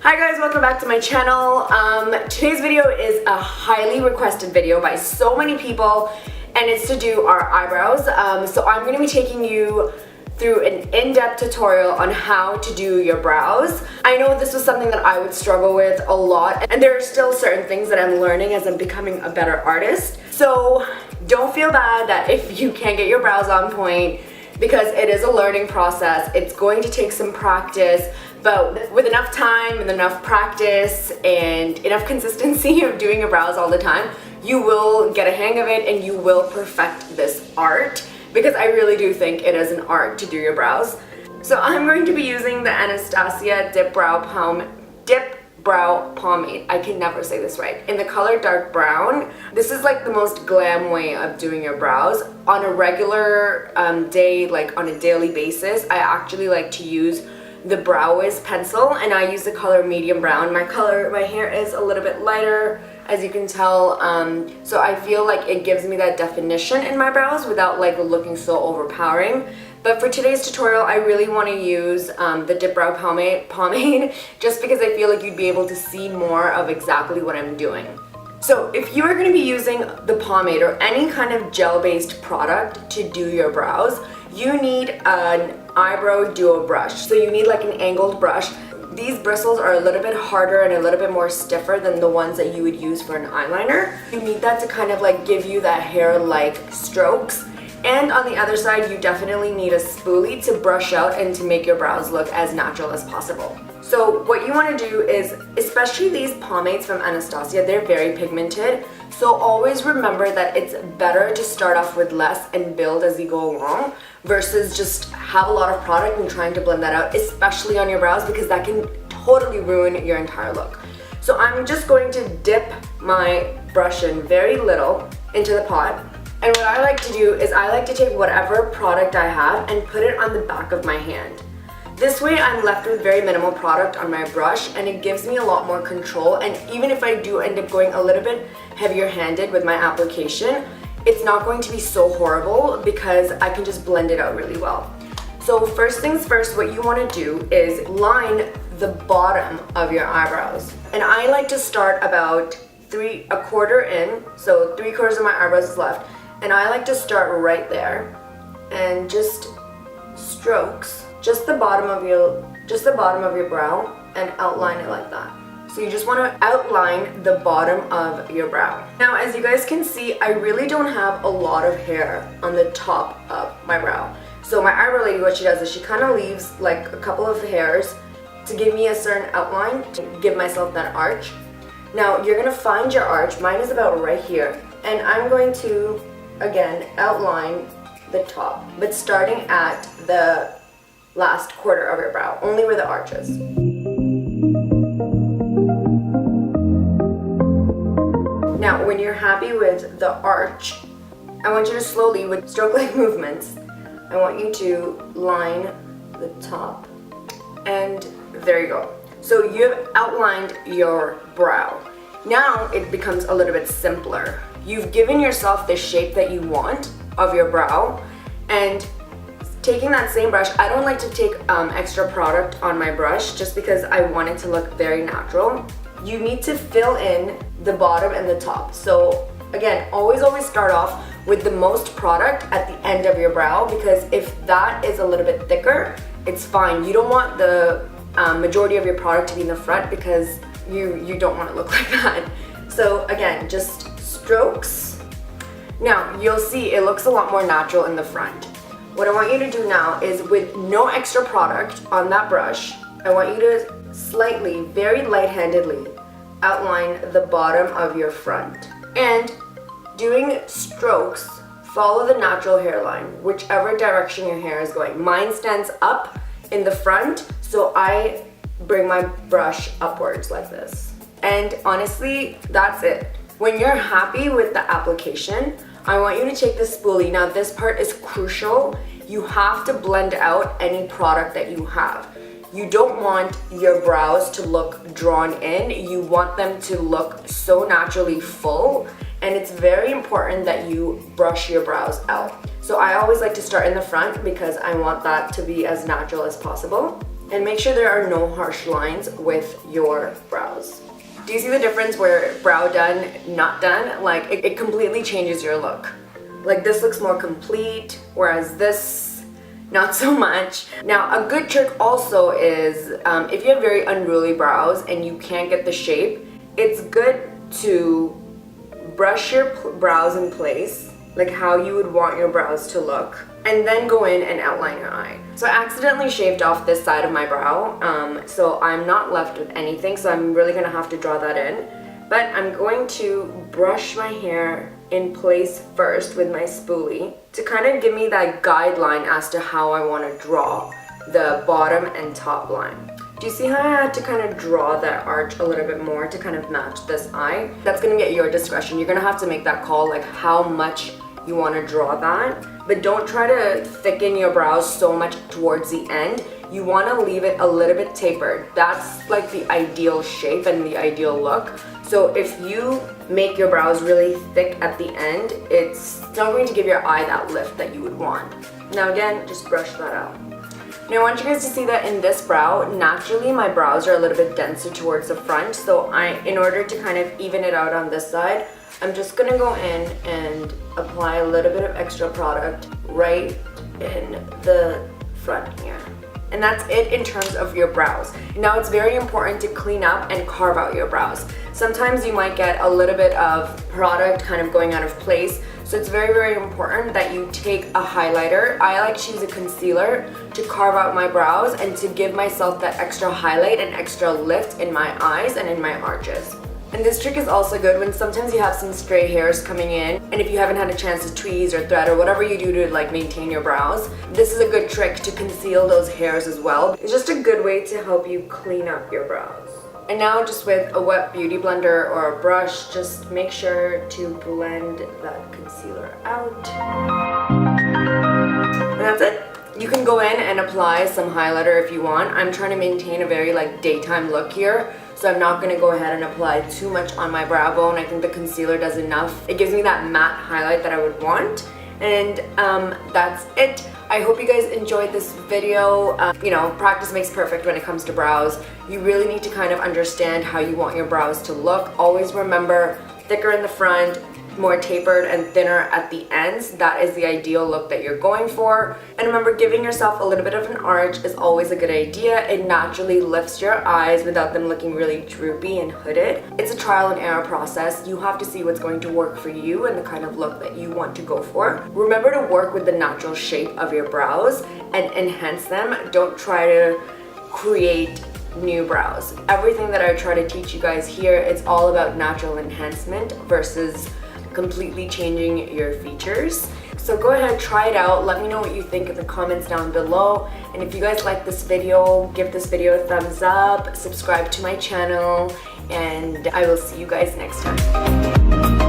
Hi guys, welcome back to my channel. Today's video is a highly requested video by so many people, and it's to do our eyebrows. So I'm going to be taking you through an in-depth tutorial on how to do your brows. I know this was something that I would struggle with a lot, and there are still certain things that I'm learning as I'm becoming a better artist. So don't feel bad that if you can't get your brows on point, because it is a learning process. It's going to take some practice, but with enough time and enough practice and enough consistency of doing your brows all the time, you will get a hang of it and you will perfect this art, because I really do think it is an art to do your brows. So I'm going to be using the Anastasia Dip Brow Pomade. I can never say this right. In the color dark brown. This is like the most glam way of doing your brows. On a regular day, like on a daily basis, I actually like to use the Brow Wiz pencil, and I use the color medium brown. My hair is a little bit lighter, as you can tell, so I feel like it gives me that definition in my brows without like looking so overpowering. But for today's tutorial, I really want to use the Dip Brow Pomade just because I feel like you'd be able to see more of exactly what I'm doing. So if you are going to be using the pomade or any kind of gel-based product to do your brows, you need an eyebrow duo brush. So you need like an angled brush. These bristles are a little bit harder and a little bit more stiffer than the ones that you would use for an eyeliner. You need that to kind of like give you that hair-like strokes. And on the other side, you definitely need a spoolie to brush out and to make your brows look as natural as possible. So what you want to do is, especially these pomades from Anastasia, they're very pigmented. So always remember that it's better to start off with less and build as you go along versus just have a lot of product and trying to blend that out, especially on your brows, because that can totally ruin your entire look. So I'm just going to dip my brush in very little into the pot. And what I like to do is I like to take whatever product I have and put it on the back of my hand. This way I'm left with very minimal product on my brush, and it gives me a lot more control. And even if I do end up going a little bit heavier handed with my application, it's not going to be so horrible because I can just blend it out really well. So first things first, what you want to do is line the bottom of your eyebrows. And I like to start about a quarter in, so 3/4 of my eyebrows is left. And I like to start right there and just strokes just the bottom of your brow and outline it like that. So you just want to outline the bottom of your brow. Now, as you guys can see, I really don't have a lot of hair on the top of my brow. So my eyebrow lady, what she does is she kind of leaves like a couple of hairs to give me a certain outline, to give myself that arch. Now, you're going to find your arch. Mine is about right here. And I'm going to, again, outline the top, but starting at the last quarter of your brow, only where the arch is. Now, when you're happy with the arch, I want you to slowly, with stroke-like movements, I want you to line the top. And there you go. So you've outlined your brow. Now it becomes a little bit simpler. You've given yourself the shape that you want of your brow, and taking that same brush, I don't like to take extra product on my brush just because I want it to look very natural. You need to fill in the bottom and the top. So again, always start off with the most product at the end of your brow, because if that is a little bit thicker, it's fine. You don't want the majority of your product to be in the front because you don't want to look like that. So again, just strokes. Now you'll see it looks a lot more natural in the front. What I want you to do now is, with no extra product on that brush, I want you to slightly, very light-handedly outline the bottom of your front. And doing strokes, follow the natural hairline, whichever direction your hair is going. Mine stands up in the front, so I bring my brush upwards like this. And honestly, that's it. When you're happy with the application, I want you to take the spoolie. Now this part is crucial. You have to blend out any product that you have. You don't want your brows to look drawn in. You want them to look so naturally full, and it's very important that you brush your brows out. So I always like to start in the front because I want that to be as natural as possible. And make sure there are no harsh lines with your brows. Do you see the difference where brow done, not done? Like it completely changes your look. Like this looks more complete, whereas this, not so much. Now a good trick also is if you have very unruly brows and you can't get the shape, it's good to brush your brows in place, like how you would want your brows to look, and then go in and outline your eye. So I accidentally shaved off this side of my brow, so I'm not left with anything, so I'm really gonna have to draw that in. But I'm going to brush my hair in place first with my spoolie to kind of give me that guideline as to how I want to draw the bottom and top line. Do you see how I had to kind of draw that arch a little bit more to kind of match this eye? That's gonna be at your discretion. You're gonna have to make that call, like how much you want to draw that. But don't try to thicken your brows so much towards the end. You want to leave it a little bit tapered. That's like the ideal shape and the ideal look. So if you make your brows really thick at the end, it's not going to give your eye that lift that you would want. Now again, just brush that out. Now I want you guys to see that in this brow, naturally my brows are a little bit denser towards the front. So in order to kind of even it out on this side, I'm just gonna go in and apply a little bit of extra product right in the front here. And that's it in terms of your brows. Now it's very important to clean up and carve out your brows. Sometimes you might get a little bit of product kind of going out of place. So it's very, very important that you take a highlighter. I like to use a concealer to carve out my brows and to give myself that extra highlight and extra lift in my eyes and in my arches. And this trick is also good when sometimes you have some stray hairs coming in, and if you haven't had a chance to tweeze or thread or whatever you do to like maintain your brows, this is a good trick to conceal those hairs as well. It's just a good way to help you clean up your brows. And now just with a wet beauty blender or a brush, just make sure to blend that concealer out. And that's it. You can go in and apply some highlighter if you want. I'm trying to maintain a very like daytime look here, so I'm not going to go ahead and apply too much on my brow bone. I think the concealer does enough. It gives me that matte highlight that I would want. And that's it. I hope you guys enjoyed this video. You know, practice makes perfect when it comes to brows. You really need to kind of understand how you want your brows to look. Always remember, thicker in the front, more tapered and thinner at the ends. That is the ideal look that you're going for. And remember, giving yourself a little bit of an arch is always a good idea. It naturally lifts your eyes without them looking really droopy and hooded. It's a trial and error process. You have to see what's going to work for you and the kind of look that you want to go for. Remember to work with the natural shape of your brows and enhance them. Don't try to create new brows. Everything that I try to teach you guys here, it's all about natural enhancement versus completely changing your features. So go ahead, try it out. Let me know what you think in the comments down below. And if you guys like this video, give this video a thumbs up, subscribe to my channel, and I will see you guys next time.